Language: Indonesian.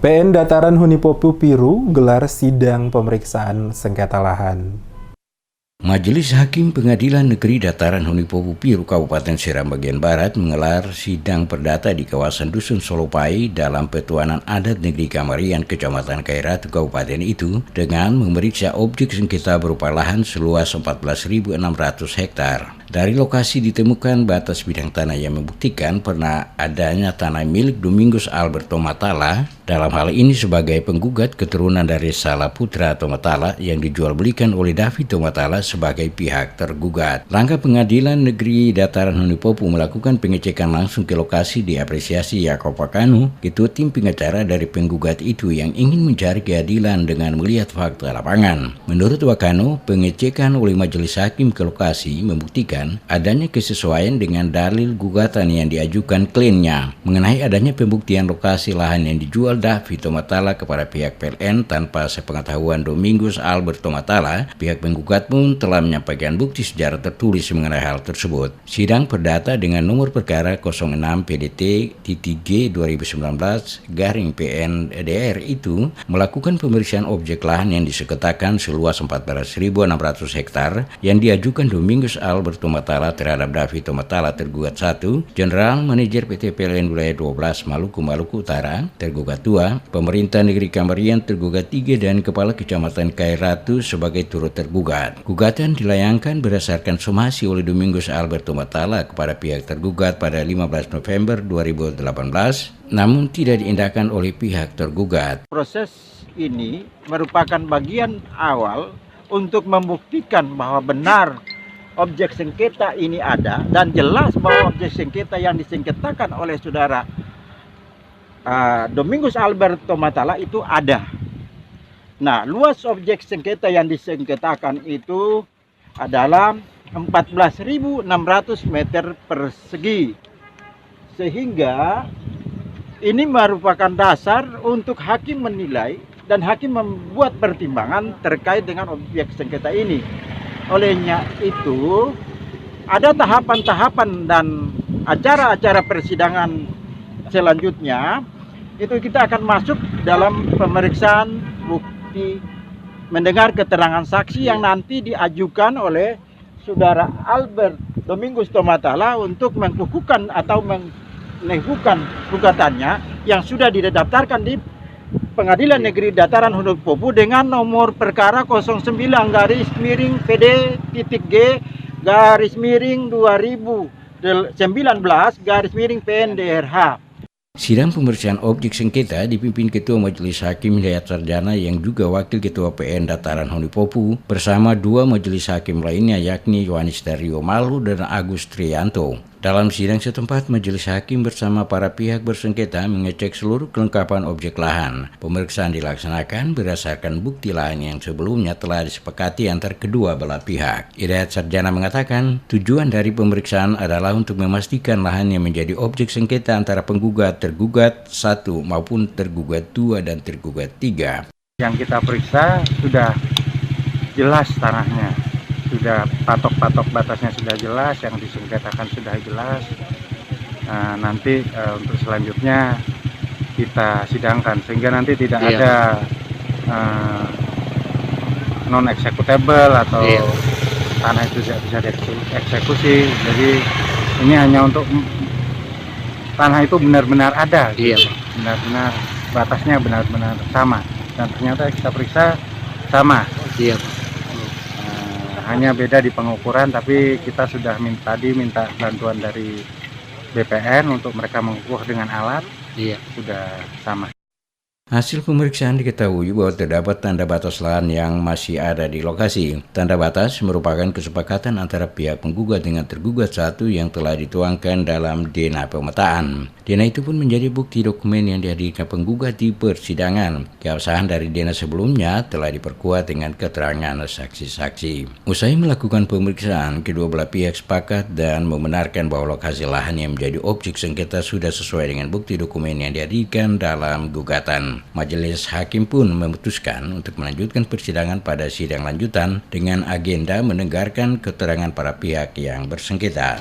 PN Dataran Hunipopu Piru gelar sidang pemeriksaan sengketa lahan. Majelis Hakim Pengadilan Negeri Dataran Hunipopu Piru Kabupaten Seram bagian Barat menggelar sidang perdata di kawasan Dusun Solopai dalam Petuanan Adat Negeri Kamarian Kecamatan Kairatu Kabupaten itu dengan memeriksa objek sengketa berupa lahan seluas 14.600 hektar. Dari lokasi ditemukan batas bidang tanah yang membuktikan pernah adanya tanah milik Domingus Alberto Matala, dalam hal ini sebagai penggugat keturunan dari Salaputra Tomatala yang dijual belikan oleh David Tomatala sebagai pihak tergugat. Langkah Pengadilan Negeri Dataran Hunipopu melakukan pengecekan langsung ke lokasi diapresiasi Yakob Wakanu, ketua tim pengacara dari penggugat itu yang ingin mencari keadilan dengan melihat fakta lapangan. Menurut Wakanu, pengecekan oleh majelis hakim ke lokasi membuktikan adanya kesesuaian dengan dalil gugatan yang diajukan kliennya mengenai adanya pembuktian lokasi lahan yang dijual David Tomatala kepada pihak PLN tanpa sepengetahuan Domingus Alberto Matala. Pihak penggugat pun telah menyampaikan bukti secara tertulis mengenai hal tersebut. Sidang perdata dengan nomor perkara 06 PDT-G 2019-PN EDR itu melakukan pemeriksaan objek lahan yang disengketakan seluas 14.600 hektar yang diajukan Domingus Alberto Tomatala terhadap David Tomatala tergugat 1, General Manajer PT PLN Wilayah 12 Maluku Utara, tergugat 2, Pemerintah Negeri Kamarian tergugat 3, dan Kepala Kecamatan Kairatu sebagai turut tergugat. Gugatan dilayangkan berdasarkan somasi oleh Domingus Alberto Tomatala kepada pihak tergugat pada 15 November 2018, namun tidak diindahkan oleh pihak tergugat. Proses ini merupakan bagian awal untuk membuktikan bahwa benar objek sengketa ini ada dan jelas bahwa objek sengketa yang disengketakan oleh saudara Domingus Alberto Matala itu ada. Nah, luas objek sengketa yang disengketakan itu adalah 14.600 meter persegi, sehingga ini merupakan dasar untuk hakim menilai dan hakim membuat pertimbangan terkait dengan objek sengketa ini. Olehnya itu, ada tahapan-tahapan dan acara-acara persidangan selanjutnya, itu kita akan masuk dalam pemeriksaan bukti, mendengar keterangan saksi yang nanti diajukan oleh saudara Albert Domingus Tomatala untuk mengukuhkan atau meneguhkan gugatannya yang sudah didaftarkan di Pengadilan Negeri Dataran Hunipopu dengan nomor perkara 09-PD-G-2019-PNDRH. Sidang pemeriksaan objek sengketa dipimpin Ketua Majelis Hakim Hidayat Sarjana yang juga Wakil Ketua PN Dataran Hunipopu bersama dua majelis hakim lainnya yakni Yohanes Dario Malu dan Agus Trianto. Dalam sidang setempat, majelis hakim bersama para pihak bersengketa mengecek seluruh kelengkapan objek lahan. Pemeriksaan dilaksanakan berdasarkan bukti lahan yang sebelumnya telah disepakati antar kedua belah pihak. Hidayat Sarjana mengatakan tujuan dari pemeriksaan adalah untuk memastikan lahan yang menjadi objek sengketa antara penggugat, tergugat 1 maupun tergugat 2 dan tergugat 3. Yang kita periksa sudah jelas tanahnya, sudah patok-patok batasnya sudah jelas, yang disengketakan sudah jelas. Nanti untuk selanjutnya kita sidangkan sehingga nanti tidak ada non executable atau tanah itu tidak bisa dieksekusi. Jadi ini hanya untuk tanah itu benar-benar ada, benar-benar batasnya benar-benar sama, dan ternyata kita periksa sama. Hanya beda di pengukuran, tapi kita sudah minta bantuan dari BPN untuk mereka mengukur dengan alat, sudah sama. Hasil pemeriksaan diketahui bahwa terdapat tanda batas lahan yang masih ada di lokasi. Tanda batas merupakan kesepakatan antara pihak penggugat dengan tergugat 1 yang telah dituangkan dalam DNA pemetaan. DNA itu pun menjadi bukti dokumen yang dihadirkan penggugat di persidangan. Keabsahan dari DNA sebelumnya telah diperkuat dengan keterangan saksi-saksi. Usai melakukan pemeriksaan, kedua belah pihak sepakat dan membenarkan bahwa lokasi lahan yang menjadi objek sengketa sudah sesuai dengan bukti dokumen yang dihadirkan dalam gugatan. Majelis Hakim pun memutuskan untuk melanjutkan persidangan pada sidang lanjutan dengan agenda mendengarkan keterangan para pihak yang bersengketa.